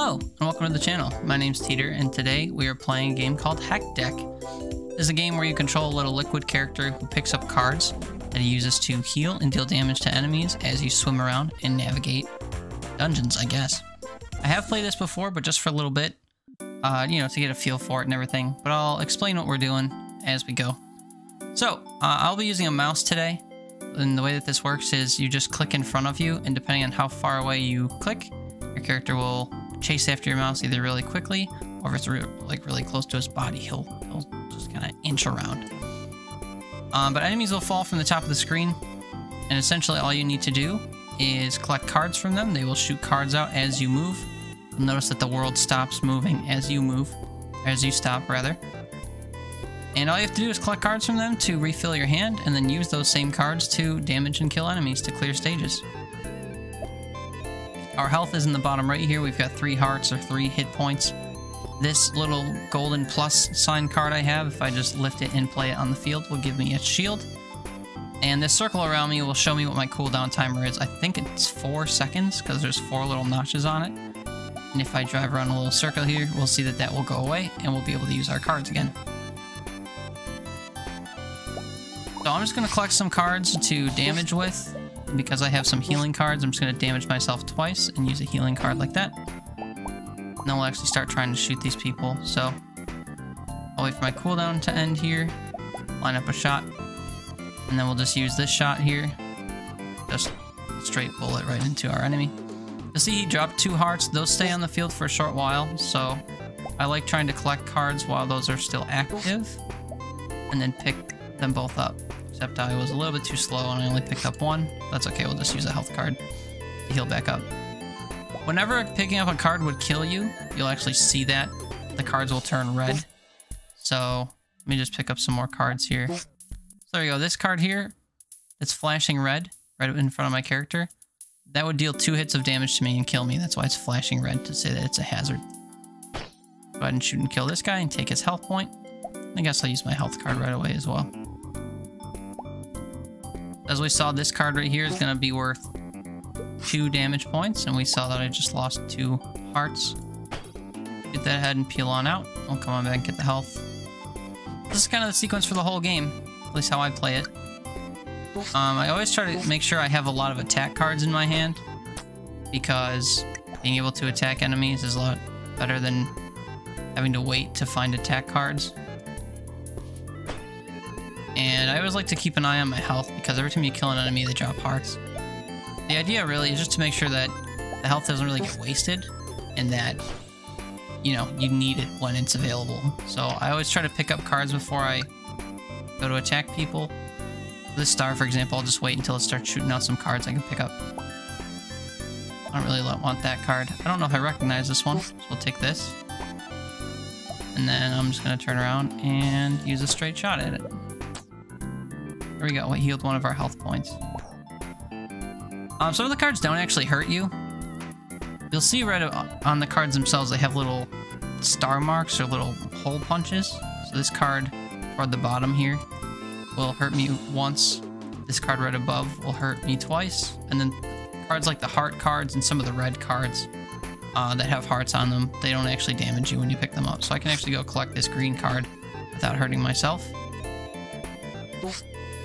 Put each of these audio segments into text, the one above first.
Hello, and welcome to the channel. My name's Teeter, and today we are playing a game called Hack Deck. This is a game where you control a little liquid character who picks up cards that he uses to heal and deal damage to enemies as you swim around and navigate dungeons, I guess. I have played this before, but just for a little bit, to get a feel for it and everything, but I'll explain what we're doing as we go. So, I'll be using a mouse today, and the way that this works is you just click in front of you, and depending on how far away you click, your character will chase after your mouse either really quickly, or if it's really close to his body, he'll just kind of inch around. But enemies will fall from the top of the screen, and essentially all you need to do is collect cards from them. They will shoot cards out as you move. You'll notice that the world stops moving as you move, as you stop rather. And all you have to do is collect cards from them to refill your hand, and then use those same cards to damage and kill enemies to clear stages. Our health is in the bottom right here. We've got 3 hearts or 3 hit points. This little golden plus sign card I have, if I just lift it and play it on the field, will give me a shield. And this circle around me will show me what my cooldown timer is. I think it's 4 seconds because there's 4 little notches on it. And if I drive around a little circle here, we'll see that that will go away and we'll be able to use our cards again. So I'm just going to collect some cards to damage with. Because I have some healing cards, I'm just going to damage myself twice and use a healing card like that. And then we'll actually start trying to shoot these people. So I'll wait for my cooldown to end here, line up a shot, and then we'll just use this shot here. Just straight bullet right into our enemy. You'll see he dropped 2 hearts. Those stay on the field for a short while, so I like trying to collect cards while those are still active, and then pick them both up. Except I was a little bit too slow and I only picked up 1. That's okay, we'll just use a health card to heal back up. Whenever picking up a card would kill you, you'll actually see that. The cards will turn red. So, let me just pick up some more cards here. So there you go, this card here, it's flashing red, right in front of my character. That would deal 2 hits of damage to me and kill me. That's why it's flashing red, to say that it's a hazard. Go ahead and shoot and kill this guy and take his health point. I guess I'll use my health card right away as well. As we saw, this card right here is going to be worth 2 damage points, and we saw that I just lost 2 hearts. Get that ahead and peel on out. I'll come on back and get the health. This is kind of the sequence for the whole game, at least how I play it. I always try to make sure I have a lot of attack cards in my hand, because being able to attack enemies is a lot better than having to wait to find attack cards. And I always like to keep an eye on my health, because every time you kill an enemy, they drop hearts. The idea really is just to make sure that the health doesn't really get wasted, and that, you need it when it's available. So I always try to pick up cards before I go to attack people. This star, for example, I'll just wait until it starts shooting out some cards I can pick up. I don't really want that card. I don't know if I recognize this one, so we'll take this. And then I'm just going to turn around and use a straight shot at it. There we go, it healed 1 of our health points. Some of the cards don't actually hurt you. You'll see right on the cards themselves, they have little star marks or little hole punches. So this card toward the bottom here will hurt me once. This card right above will hurt me twice. And then cards like the heart cards and some of the red cards that have hearts on them, they don't actually damage you when you pick them up. So I can actually go collect this green card without hurting myself.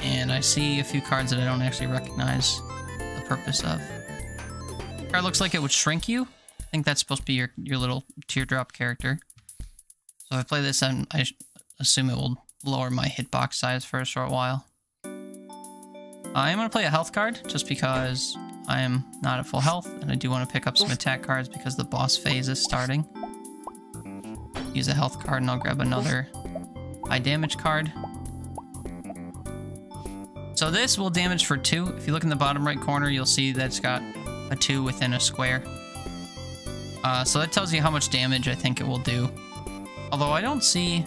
And I see a few cards that I don't actually recognize the purpose of. The card looks like it would shrink you. I think that's supposed to be your little teardrop character. So if I play this, I assume it will lower my hitbox size for a short while. I am going to play a health card, just because I am not at full health, and I do want to pick up some attack cards because the boss phase is starting. Use a health card and I'll grab another high damage card. So this will damage for 2. If you look in the bottom right corner, you'll see that it's got a 2 within a square. So that tells you how much damage I think it will do. Although I don't see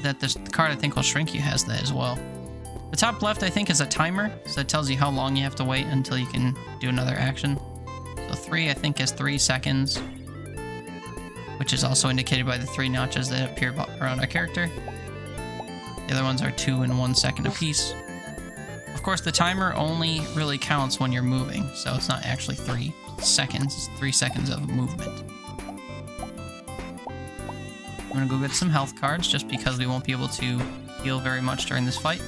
that this card I think will shrink you has that as well. The top left I think is a timer, so that tells you how long you have to wait until you can do another action. So 3 I think is 3 seconds, which is also indicated by the 3 notches that appear around our character. The other ones are 2 and 1 second apiece. Of course, the timer only really counts when you're moving, so it's not actually 3. seconds. It's 3 seconds of movement. I'm gonna go get some health cards just because we won't be able to heal very much during this fight.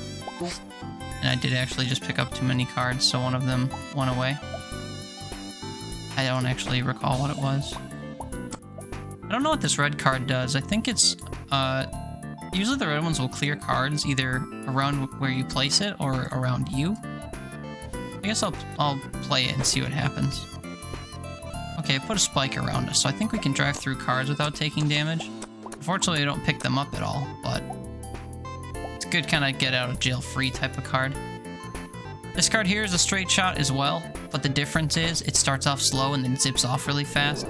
And I did actually just pick up too many cards, so one of them went away. I don't actually recall what it was. I don't know what this red card does. I think it's, usually the red ones will clear cards either around where you place it or around you. I guess I'll play it and see what happens. Okay, I put a spike around us, so I think we can drive through cards without taking damage. Unfortunately, I don't pick them up at all, but it's a good kind of get out of jail free type of card. This card here is a straight shot as well, but the difference is it starts off slow and then zips off really fast.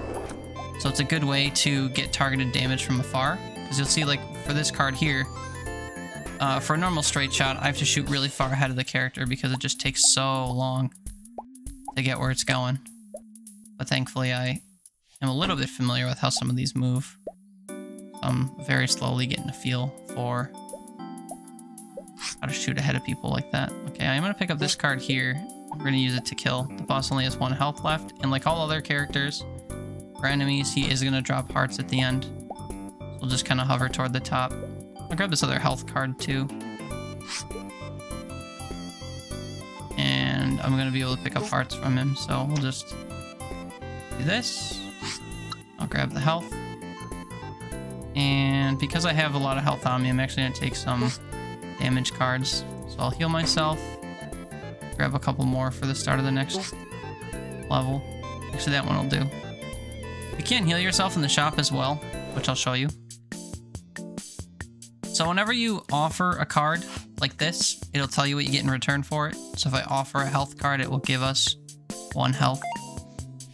So it's a good way to get targeted damage from afar. Because you'll see, like, for this card here, for a normal straight shot, I have to shoot really far ahead of the character because it just takes so long to get where it's going. But thankfully, I am a little bit familiar with how some of these move. I'm very slowly getting a feel for how to shoot ahead of people like that. Okay, I'm going to pick up this card here. We're going to use it to kill. The boss only has 1 health left, and like all other characters or enemies, he is going to drop hearts at the end. So we'll just kind of hover toward the top. I'll grab this other health card too. And I'm going to be able to pick up hearts from him, so we'll just do this. I'll grab the health. And because I have a lot of health on me, I'm actually going to take some damage cards. So I'll heal myself. Grab a couple more for the start of the next level. Actually, that one will do. You can heal yourself in the shop as well, which I'll show you. So whenever you offer a card like this, it'll tell you what you get in return for it. So if I offer a health card, it will give us 1 health.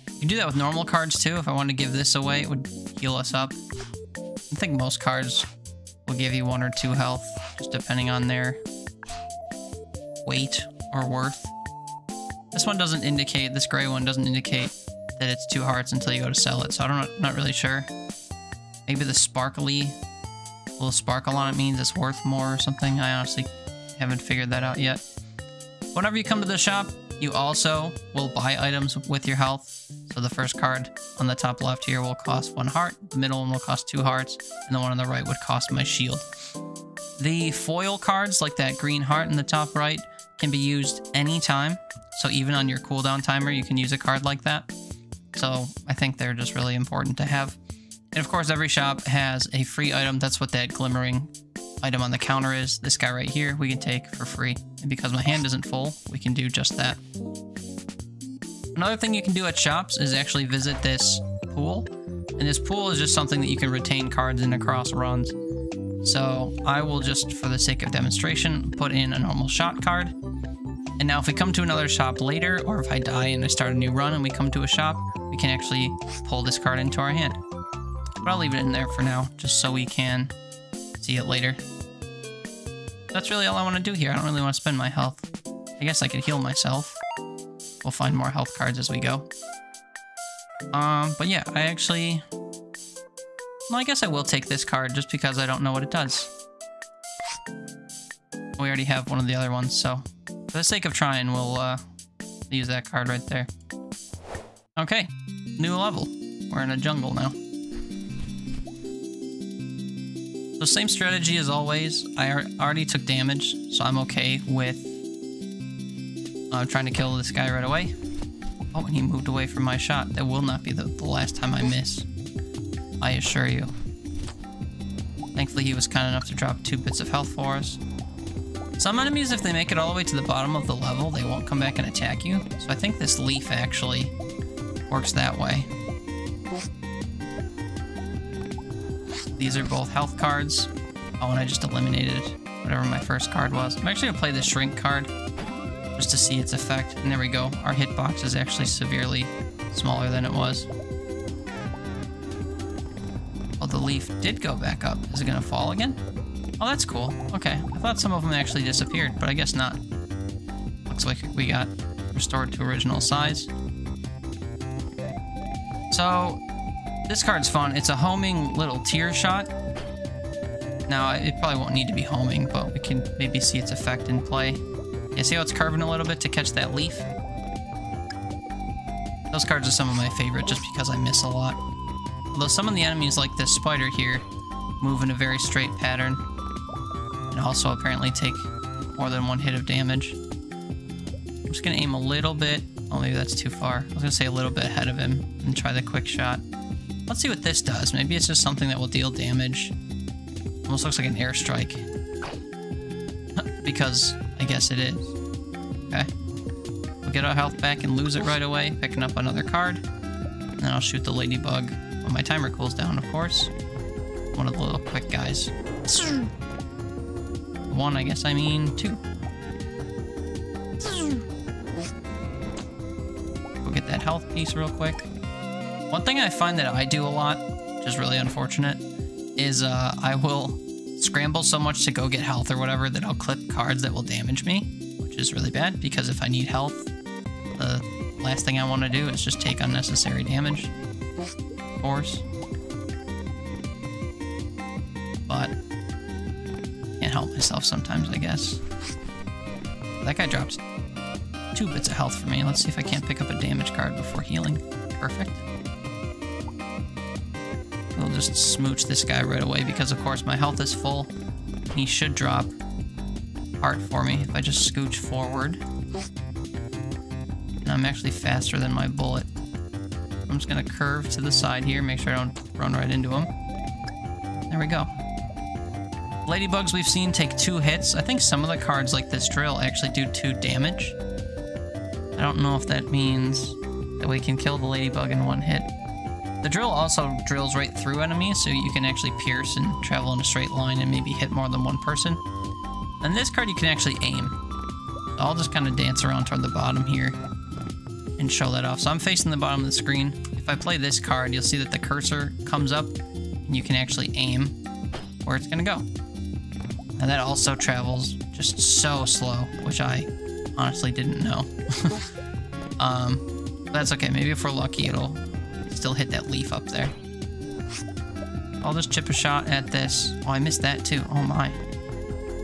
You can do that with normal cards too. If I wanted to give this away, it would heal us up. I think most cards will give you 1 or 2 health, just depending on their weight or worth. This one doesn't indicate, this gray one doesn't indicate that it's 2 hearts until you go to sell it, so I'm not really sure. Maybe the sparkly, little sparkle on it means it's worth more or something. I honestly haven't figured that out yet. Whenever you come to the shop, you also will buy items with your health. So the first card on the top left here will cost 1 heart, the middle one will cost 2 hearts, and the one on the right would cost my shield. The foil cards, like that green heart in the top right, can be used anytime. So even on your cooldown timer, you can use a card like that. So I think they're just really important to have. And of course, every shop has a free item. That's what that glimmering item on the counter is. This guy right here, we can take for free. And because my hand isn't full, we can do just that. Another thing you can do at shops is actually visit this pool. And this pool is just something that you can retain cards in across runs. So I will just, for the sake of demonstration, put in a normal shot card. And now if we come to another shop later, or if I die and I start a new run and we come to a shop, we can actually pull this card into our hand. But I'll leave it in there for now, just so we can see it later. That's really all I want to do here. I don't really want to spend my health. I guess I could heal myself. We'll find more health cards as we go. But yeah, I actually... Well, I guess I will take this card just because I don't know what it does. We already have one of the other ones, so... For the sake of trying, we'll use that card right there. Okay, new level. We're in a jungle now. So same strategy as always. I already took damage, so I'm okay with trying to kill this guy right away. Oh, and he moved away from my shot. That will not be the last time I miss. I assure you. Thankfully, he was kind enough to drop 2 bits of health for us. Some enemies, if they make it all the way to the bottom of the level, they won't come back and attack you. So I think this leaf actually works that way. These are both health cards. Oh, and I just eliminated whatever my first card was. I'm actually going to play the shrink card just to see its effect. And there we go. Our hitbox is actually severely smaller than it was. Oh, the leaf did go back up. Is it going to fall again? Oh, that's cool. Okay. I thought some of them actually disappeared, but I guess not. Looks like we got restored to original size. So, this card's fun. It's a homing little tear shot. Now, it probably won't need to be homing, but we can maybe see its effect in play. Yeah, see how it's curving a little bit to catch that leaf? Those cards are some of my favorite just because I miss a lot. Although some of the enemies, like this spider here, move in a very straight pattern. And also apparently take more than one hit of damage. I'm just going to aim a little bit. Oh, maybe that's too far. I was going to say a little bit ahead of him and try the quick shot. Let's see what this does. Maybe it's just something that will deal damage. Almost looks like an airstrike. Because I guess it is. Okay. We'll get our health back and lose it right away, picking up another card. And then I'll shoot the ladybug when my timer cools down, of course. One of the little quick guys. One, I guess I mean two. We'll get that health piece real quick. One thing I find that I do a lot, which is really unfortunate, is I will scramble so much to go get health or whatever that I'll clip cards that will damage me, which is really bad because if I need health, the last thing I want to do is just take unnecessary damage, of course. But can't help myself sometimes, I guess. That guy drops 2 bits of health for me. Let's see if I can't pick up a damage card before healing. Perfect. We'll just smooch this guy right away because, of course, my health is full. He should drop heart for me if I just scooch forward. And I'm actually faster than my bullet. I'm just going to curve to the side here, make sure I don't run right into him. There we go. Ladybugs we've seen take 2 hits. I think some of the cards like this drill actually do 2 damage. I don't know if that means that we can kill the ladybug in 1 hit. The drill also drills right through enemies, so you can actually pierce and travel in a straight line and maybe hit more than 1 person. And this card you can actually aim. So I'll just kind of dance around toward the bottom here and show that off. So I'm facing the bottom of the screen. If I play this card, you'll see that the cursor comes up and you can actually aim where it's going to go. And that also travels just so slow, which I honestly didn't know. That's okay. Maybe if we're lucky, it'll still hit that leaf up there. I'll just chip a shot at this. Oh, I missed that too. Oh my.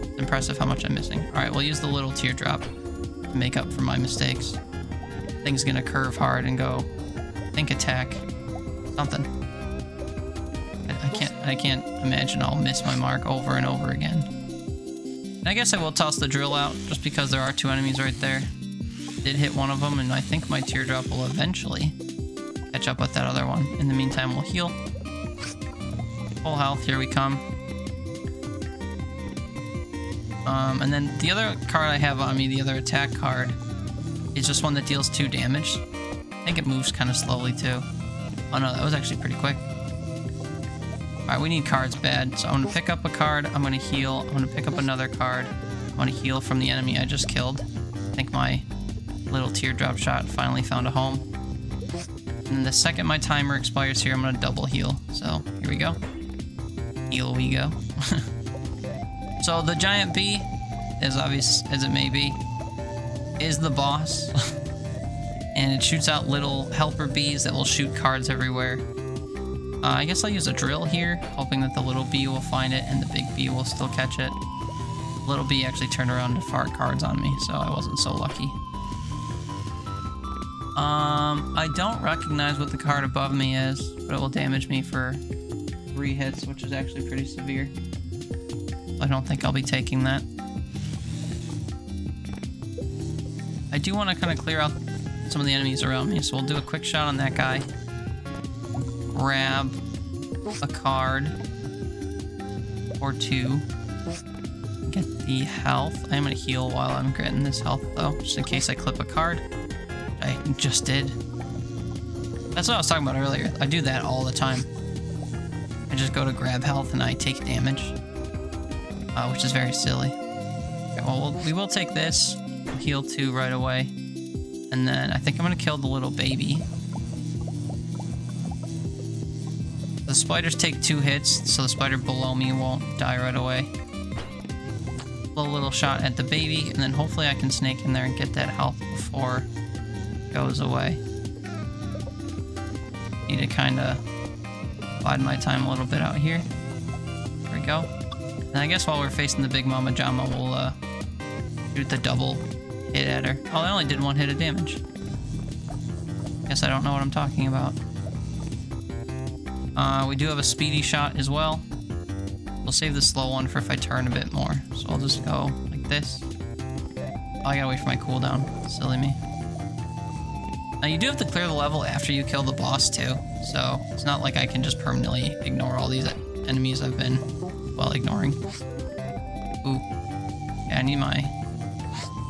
It's impressive how much I'm missing. All right, we'll use the little teardrop to make up for my mistakes. Thing's gonna curve hard and go, think attack, something. I can't imagine I'll miss my mark over and over again. And I guess I will toss the drill out just because there are 2 enemies right there. Did hit one of them, and I think my teardrop will eventually catch up with that other one. In the meantime, we'll heal. Full health, here we come. And then the other card I have on me, the other attack card, is just one that deals 2 damage. I think it moves kind of slowly too. Oh no, that was actually pretty quick. Alright, we need cards bad. So I'm going to pick up a card, I'm going to heal, I'm going to pick up another card, I'm going to heal from the enemy I just killed. I think my little teardrop shot finally found a home. And the second my timer expires here, I'm going to double heal. So here we go. Heal we go. So the giant bee, as obvious as it may be, is the boss. And it shoots out little helper bees that will shoot cards everywhere. I guess I'll use a drill here, hoping that the little bee will find it and the big bee will still catch it. Little bee actually turned around to fart cards on me, so I wasn't so lucky. I don't recognize what the card above me is, but it will damage me for 3 hits, which is actually pretty severe. I don't think I'll be taking that. I do want to kind of clear out some of the enemies around me, so we'll do a quick shot on that guy. Grab a card or 2. Get the health. I'm going to heal while I'm getting this health, though, just in case I clip a card. I just did. That's what I was talking about earlier. I do that all the time. I just go to grab health and I take damage, which is very silly. Okay, well, we will take this. We'll heal 2 right away. And then I think I'm going to kill the little baby. The spiders take 2 hits, so the spider below me won't die right away. Blow a little shot at the baby, and then hopefully I can snake in there and get that health before it goes away. Need to kind of bide my time a little bit out here. There we go. And I guess while we're facing the big Mama Jama, we'll shoot the double hit at her. Oh, I only did 1 hit of damage. Guess I don't know what I'm talking about. We do have a speedy shot as well. We'll save the slow one for if I turn a bit more. So I'll just go like this. Oh, I gotta wait for my cooldown. Silly me. Now you do have to clear the level after you kill the boss too. So it's not like I can just permanently ignore all these enemies I've been, well, ignoring. Ooh. Yeah, I need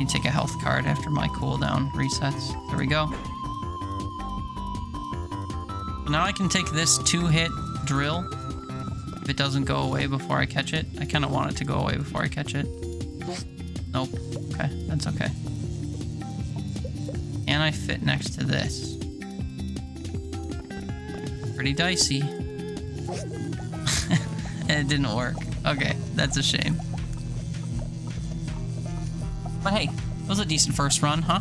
to take a health card after my cooldown resets. There we go. So now I can take this 2-hit drill if it doesn't go away before I catch it. I kind of want it to go away before I catch it. Nope. Okay, that's okay. And I fit next to this. Pretty dicey. And it didn't work. Okay, that's a shame. But hey, it was a decent first run, huh?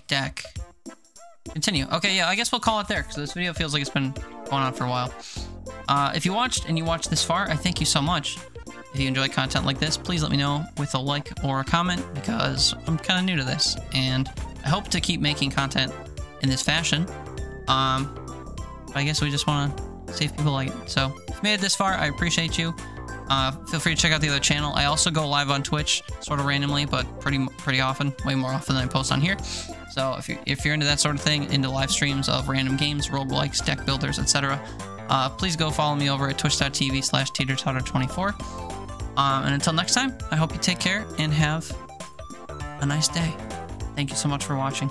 Deck. Continue. Okay, yeah, I guess we'll call it there, because this video feels like it's been going on for a while. If you watched and you watched this far, I thank you so much. If you enjoy content like this, please let me know with a like or a comment, because I'm kind of new to this, and I hope to keep making content in this fashion. But I guess we just want to see if people like it. So, if you made it this far, I appreciate you. Feel free to check out the other channel. I also go live on Twitch, sort of randomly, but pretty often, way more often than I post on here. So if you're into that sort of thing, into live streams of random games, roguelikes, deck builders, etc., please go follow me over at twitch.tv/teetertotter24. And until next time, I hope you take care and have a nice day. Thank you so much for watching.